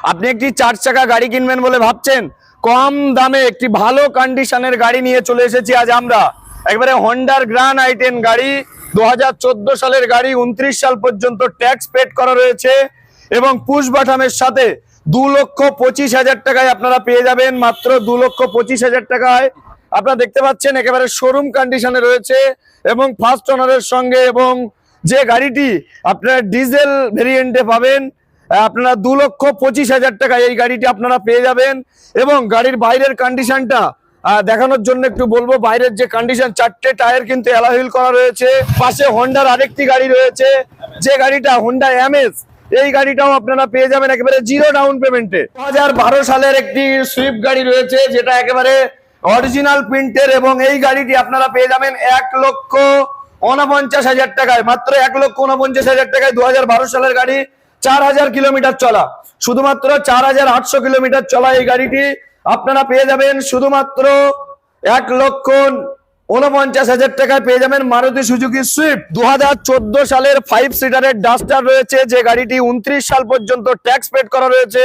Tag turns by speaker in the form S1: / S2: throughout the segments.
S1: আপনি একটি 4 চাকা গাড়ি কিনবেন বলে ভাবছেন, কম দামে একটি ভালো কন্ডিশনের গাড়ি নিয়ে চলে এসেছি আজ আমরা। একবারে হন্ডার গ্র্যান্ড i10 গাড়ি, 2014 সালের গাড়ি, 29 সাল পর্যন্ত ট্যাক্স পেড করা রয়েছে এবং পুশ বাটনের সাথে 2,25,000 টাকায় আপনারা পেয়ে যাবেন, মাত্র 2,25,000 টাকায়। আপনারা দেখতে পাচ্ছেন একেবারে শোরুম কন্ডিশনে রয়েছে এবং ফার্স্ট ওনারের সঙ্গে, এবং যে গাড়িটি আপনারা ডিজেল ভেরিয়েন্টে পাবেন আপনারা 2,25,000 টাকা এই গাড়িটি আপনারা পেয়ে যাবেন। এবং গাড়ির বাইরের কন্ডিশনটা দেখানোর জন্য একটু বলবো, বাইরের যে কন্ডিশন, 4টে টায়ার কিন্তু অ্যালয় হুইল করা রয়েছে। পাশে হন্ডার আরেকটি গাড়ি রয়েছে, যে গাড়িটা হোন্ডা এমএস, এই গাড়িটাও আপনারা পেয়ে যাবেন একেবারে 0 ডাউন পেমেন্টে। 2012 সালের একটি সুইফট গাড়ি রয়েছে, যেটা একেবারে অরিজিনাল প্রিন্টের, এবং এই গাড়িটি আপনারা পেয়ে যাবেন 1,49,000 টাকায়, মাত্র 1,49,000 টাকায়। 2012 সালের গাড়ি, 4,000 কিলোমিটার চলা, শুধুমাত্র 4,800 কিলোমিটার চলা এই গাড়িটি আপনারা পেয়ে যাবেন শুধুমাত্র 1,49,000 টাকায় পেয়ে যাবেন মারুতি সুজুকি সুইফট। 2014 সালের 5 সিটারের ডাস্টার রয়েছে, যে গাড়িটি 29 সাল পর্যন্ত ট্যাক্স পেড করা রয়েছে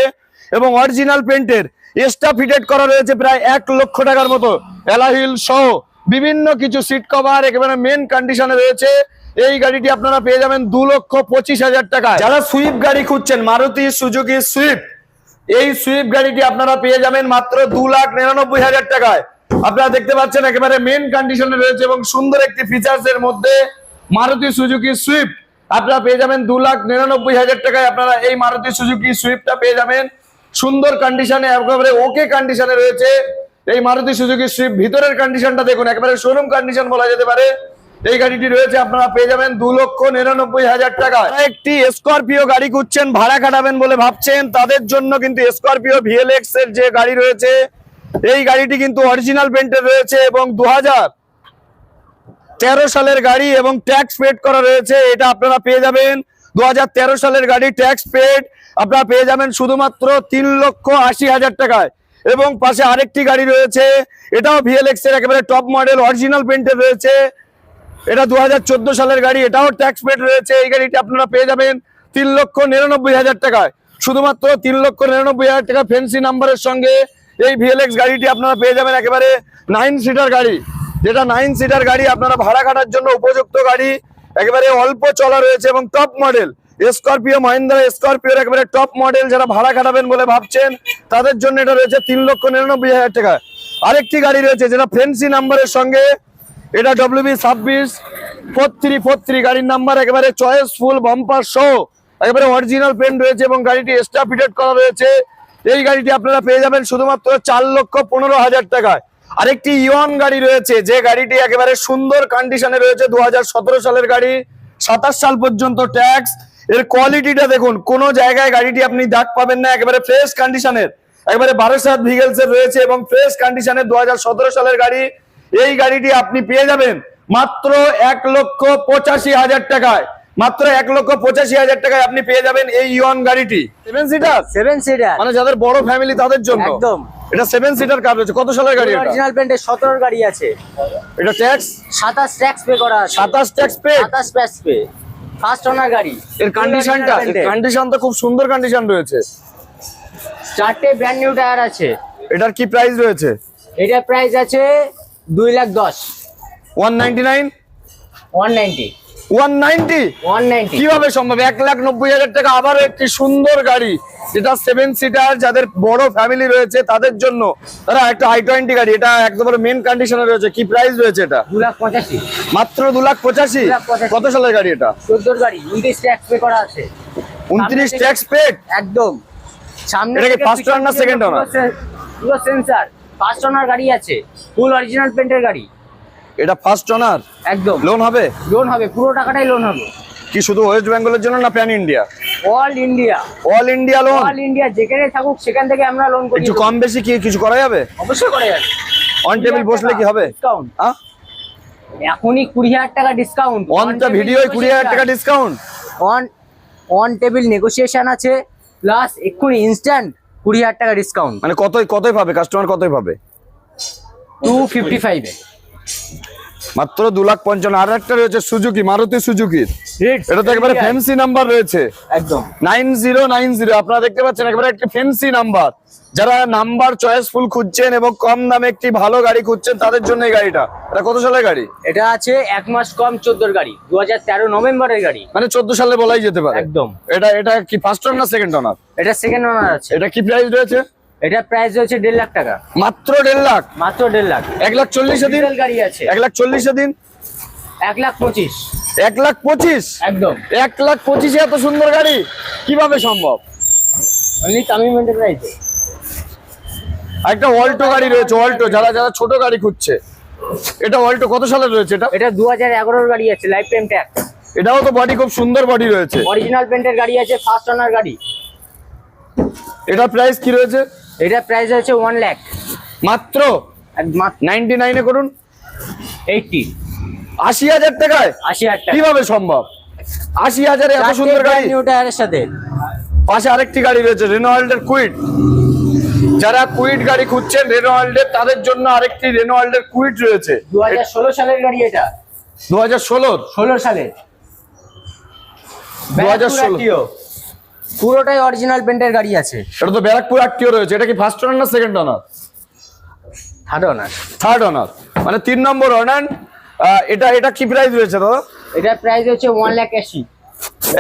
S1: এবং অরিজিনাল পেন্টের, এক্সট্রা ফিটেড করা রয়েছে প্রায় 1 লক্ষ টাকার মতো, অ্যালয় হুইল সহ বিভিন্ন কিছু সিট কভার একেবারে মেন কন্ডিশনে রয়েছে। এই গাড়িটি আপনারা পেয়ে যাবেন 2,25,000 টাকায়। যারা সুইফট গাড়ি খুঁজছেন, মারুতি সুজুকি সুইফট, এই সুইফট গাড়িটি আপনারা পেয়ে যাবেন মাত্র 2,99,000 টাকায়। আপনারা দেখতে পাচ্ছেন একেবারে মেন কন্ডিশনে রয়েছে এবং সুন্দর একটি ফিচার্স এর মধ্যে মারুতি সুজুকি সুইফট আপনারা পেয়ে যাবেন 2,99,000 টাকায়। আপনারা এই মারুতি সুজুকি সুইফটটা পেয়ে যাবেন সুন্দর কন্ডিশনে, একেবারে ওকে কন্ডিশনে রয়েছে এই মারুতি সুজুকি সুইফট। ভিতরের কন্ডিশনটা দেখুন, একেবারে শোরুম কন্ডিশন বলা যেতে পারে এই গাড়িটি রয়েছে। আপনারা পেয়ে যাবেন 2,99,000 টাকা। একটি স্করপিও গাড়ি খুঁজছেন, ভাড়া খাটাবেন বলে ভাবছেন, তাদের জন্য কিন্তু স্করপিও ভিএলএক্স এর যে গাড়ি রয়েছে, এই গাড়িটি কিন্তু অরিজিনাল পেন্টের রয়েছে এবং 2013 সালের গাড়ি এবং ট্যাক্স পেড করা রয়েছে। এটা আপনারা পেয়ে যাবেন 2013 সালের গাড়ি, ট্যাক্স পেড, আপনারা পেয়ে যাবেন শুধুমাত্র 3,80,000 টাকায়। এবং পাশে আরেকটি গাড়ি রয়েছে, এটাও ভিএলএক্স এর একেবারে টপ মডেল, অরিজিনাল পেন্টের রয়েছে। এটা 2014 সালের গাড়ি, এটাও ট্যাক্স পেড রয়েছে। এই গাড়িটি আপনারা পেয়ে যাবেন 3,99,000 টাকায়, শুধুমাত্র 3,99,000 টাকা ফ্যান্সি নাম্বারের সঙ্গে এই ভিএলএক্স গাড়িটি আপনারা পেয়ে যাবেন। একেবারে 9 সিটার গাড়ি, যেটা 9 সিটার গাড়ি আপনারা ভাড়া কাটার জন্য উপযুক্ত গাড়ি, একেবারে অল্প চলা রয়েছে এবং টপ মডেল স্করপিও, মহিন্দ্রা স্করপিওর একেবারে টপ মডেল। যারা ভাড়া কাটাবেন বলে ভাবছেন, তাদের জন্য এটা রয়েছে 3,99,000 টাকা। আরেকটি গাড়ি রয়েছে যেটা ফ্যান্সি নাম্বারের সঙ্গে, এটা WB264343 গাড়ির নাম্বার, একেবারে চয়েসফুল বাম্পার সহ একেবারে অরিজিনাল পেন্ট রয়েছে এবং গাড়িটি এক্সট্রা ফিটেড করা রয়েছে। এই গাড়িটি আপনারা পেয়ে যাবেন শুধুমাত্র 4,15,000 টাকায়। আরেকটি ইওন গাড়ি রয়েছে, যে গাড়িটি একেবারে সুন্দর কন্ডিশনে রয়েছে, 2017 সালের গাড়ি, 27 সাল পর্যন্ত ট্যাক্স। এর কোয়ালিটিটা দেখুন, কোনো জায়গায় গাড়িটি আপনি দাগ পাবেন না, একেবারে ফ্রেশ কন্ডিশনের, একেবারে 12 ভিগেলস এর রয়েছে এবং ফ্রেশ কন্ডিশনের 2017 সালের গাড়ি। এই গাড়িটি আপনি পেয়ে যাবেন মাত্র 1,85,000 টাকায়, মাত্র 1,85,000 টাকায় আপনি পেয়ে যাবেন এই ইওন গাড়িটি। 7 সিটার, মানে যাদের বড় ফ্যামিলি তাদের জন্য একদম। এটা 7 সিটার কার রয়েছে, কত সালের গাড়ি? এটা
S2: অরিজিনাল পেন্টের 17 গাড়ি আছে।
S1: এটা ট্যাক্স
S2: 27 ট্যাক্স পে করা আছে।
S1: 27 tax pay,
S2: 27 tax pay, first owner গাড়ি।
S1: এর কন্ডিশনটা, কন্ডিশন তো খুব সুন্দর কন্ডিশন রয়েছে।
S2: 4টে ব্র্যান্ড নিউ টায়ার আছে।
S1: এটার কি প্রাইস রয়েছে?
S2: এটার প্রাইস আছে 2,10,000।
S1: 199,
S2: 190,
S1: কিভাবে সম্ভব? 1,90,000 টাকা। আবারও একটি সুন্দর গাড়ি, যেটা 7 সিটার, যাদের বড় ফ্যামিলি রয়েছে তাদের জন্য, তারা একটা i20 গাড়ি, এটা একদম মেন কন্ডিশনে রয়েছে। কি প্রাইস রয়েছে এটা?
S2: 2,85,000,
S1: মাত্র 2,85,000। কত সালের গাড়ি এটা?
S2: 14 গাড়ি, 29 ট্যাক্স পে করা আছে।
S1: 29 ট্যাক্স পেড
S2: একদম। সামনে
S1: এটা কি ফার্স্ট ওনার না সেকেন্ড ওনার?
S2: পুরো সেন্সর, ফার্স্ট ওনার গাড়ি আছে, ফুল অরিজিনাল পেন্টের গাড়ি।
S1: এটা ফার্স্ট ওনার
S2: একদম।
S1: লোন হবে?
S2: লোন হবে, পুরো টাকাটাই লোন হবে।
S1: কি শুধু ওয়েস্ট বেঙ্গলের জন্য না pan India?
S2: All India.
S1: All India loan?
S2: All India, যেখানে থাকুক সেখান থেকে আমরা লোন করি।
S1: একটু কম বেশি কি কিছু করা যাবে?
S2: অবশ্যই করা যাবে।
S1: অন টেবিল বসলে কি হবে?
S2: ডিসকাউন্ট এখনই 20,000 টাকা ডিসকাউন্ট।
S1: অন দ্য ভিডিওয় 20,000 টাকা ডিসকাউন্ট।
S2: অন টেবিল নেগোসিয়েশন আছে, প্লাস এক্ষুনি ইনস্ট্যান্ট 20,000 টাকা ডিসকাউন্ট।
S1: মানে কতই পাবে কাস্টমার, কতই পাবে?
S2: 255 এ
S1: মাত্র 2,55,000। আর একটা রয়েছে সুজুকি, মারুতি সুজুকির,
S2: Ritz,
S1: এটা তো একবারে ফ্যান্সি নাম্বার রয়েছে,
S2: একদম
S1: 9090। আপনারা দেখতে পাচ্ছেন একবারে একটা ফ্যান্সি নাম্বার। যারা নাম্বার চয়েসফুল খুঁজছেন এবং কম দামে একটি ভালো গাড়ি খুঁজছেন তাদের জন্য এই গাড়িটা। এটা কত সালের গাড়ি?
S2: এটা আছে 1 মাস কম 14 গাড়ি, 2013 নভেম্বরের গাড়ি,
S1: মানে 14 সালে বলাই যেতে পারে।
S2: একদম।
S1: এটা কি ফার্স্ট ওনার না সেকেন্ড ওনার?
S2: এটা সেকেন্ড ওনার আছে।
S1: এটা কি প্রাইস রয়েছে?
S2: এটা প্রাইস হচ্ছে 1.5 লাখ টাকা,
S1: মাত্র 1.5 লাখ।
S2: মাত্র 1.5 লাখ।
S1: 1,40,000 দিন।
S2: ডিজেল গাড়ি আছে
S1: 1,40,000 দিন।
S2: 1,25,000
S1: 1,25,000
S2: একদম।
S1: 1,25,000 এত সুন্দর গাড়ি কিভাবে সম্ভব?
S2: অনলি তামিম এন্টারপ্রাইজে।
S1: একটা অল্টো গাড়ি রয়েছে, অল্টো, যারা যারা ছোট গাড়ি খুঁজছে। এটা অল্টো কত সালের রয়েছে? এটা
S2: 2011 গাড়ি আছে, লাইফ টাইম ট্যাক্স।
S1: এটাও তো বডি খুব সুন্দর বডি রয়েছে।
S2: অরিজিনাল পেন্টের গাড়ি আছে, ফার্স্ট ওনার গাড়ি।
S1: এটার প্রাইস কি রয়েছে?
S2: এটা প্রাইস হচ্ছে 1 লাখ
S1: মাত্র 99 এ করুন। 80,000 টাকায়
S2: 80,000 টাকা
S1: কিভাবে সম্ভব? 80,000 এ এত সুন্দর গাড়ি।
S2: নিউ টায়ারের সাথে।
S1: পাশে আরেকটি গাড়ি রয়েছে, রেনোয়াল্ডের কুইড। যারা কুইড গাড়ি খুঁজছেন রেনোয়াল্ডের, তাদের জন্য আরেকটি রেনোয়াল্ডের কুইড রয়েছে।
S2: 2016 সালের গাড়ি এটা।
S1: 2016
S2: 16 সালের
S1: 2016
S2: পুরোটাই অরিজিনাল পেন্টের গাড়ি আছে।
S1: এটা তো ব্যারাকপুর আটটিও রয়েছে। এটা কি ফার্স্ট ওনার না সেকেন্ড ওনার?
S2: থার্ড ওনার।
S1: থার্ড ওনার, মানে 3 নম্বর ওনার। এটা এটা কি প্রাইস রয়েছে দাদা?
S2: এটা প্রাইস হচ্ছে 1,80,000।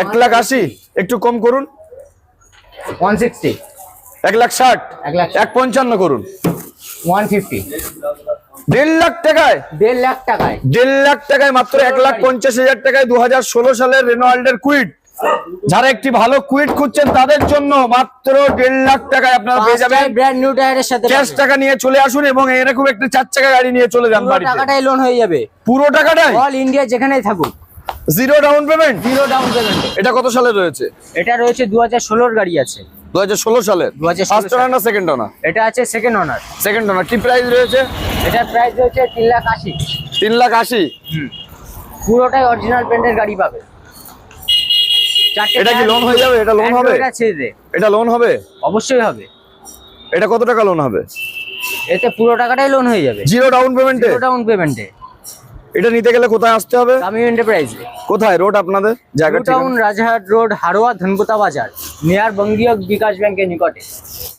S1: 1,80,000 একটু কম করুন।
S2: 160,
S1: 1,60,000,
S2: 1,60,000,
S1: 1,55,000 করুন।
S2: 150,
S1: 1.5 লাখ টাকায়,
S2: 1.5 লাখ টাকায়,
S1: 1.5 লাখ টাকায় মাত্র 1,50,000 টাকায় 2016 সালের রেনোয়াল্ডের কুইড। যারা একটি ভালো কুইড খুঁজছেন তাদের জন্য মাত্র 1.5 লাখ টাকায় আপনারা পেয়ে যাবেন।
S2: ব্র্যান্ড নিউ টায়ারের সাথে
S1: ক্যাশ টাকা নিয়ে চলে আসুন এবং এরকম একটা 4 চাকা গাড়ি নিয়ে চলে যান
S2: পুরো
S1: বাড়িতে।
S2: টাকাটাই লোন হয়ে যাবে,
S1: পুরো টাকাটাই
S2: অল ইন্ডিয়া যেখানেই থাকুক।
S1: Zero down payment.
S2: Zero down payment.
S1: এটা কত সালে রয়েছে?
S2: এটা রয়েছে 2016 গাড়ি আছে।
S1: 2016 সালের
S2: 2016
S1: ফার্স্ট ওনার না সেকেন্ড ওনার?
S2: এটা আছে সেকেন্ড ওনার।
S1: সেকেন্ড ওনার। কি প্রাইস রয়েছে?
S2: এটা প্রাইস হচ্ছে 3,80,000।
S1: 3,80,000।
S2: পুরোটাই অরিজিনাল পেন্টের গাড়ি পাবে।
S1: এটা কি লোন হয়ে যাবে? এটা লোন হবে?
S2: এটা ছেড়ে দে,
S1: এটা লোন হবে?
S2: অবশ্যই হবে।
S1: এটা কত টাকা লোন হবে?
S2: এতে পুরো টাকাটাই লোন হয়ে যাবে,
S1: জিরো ডাউন পেমেন্টে।
S2: জিরো ডাউন পেমেন্টে।
S1: এটা নিতে গেলে কোথায় আসতে হবে?
S2: তামিম এন্টারপ্রাইজে।
S1: কোথায় রোড আপনাদের জায়গা?
S2: টাউন, রাজারহাট রোড, হারোয়া, ধনকুতা বাজার, নিয়ার বঙ্গীয় বিকাশ ব্যাংকের নিকটে।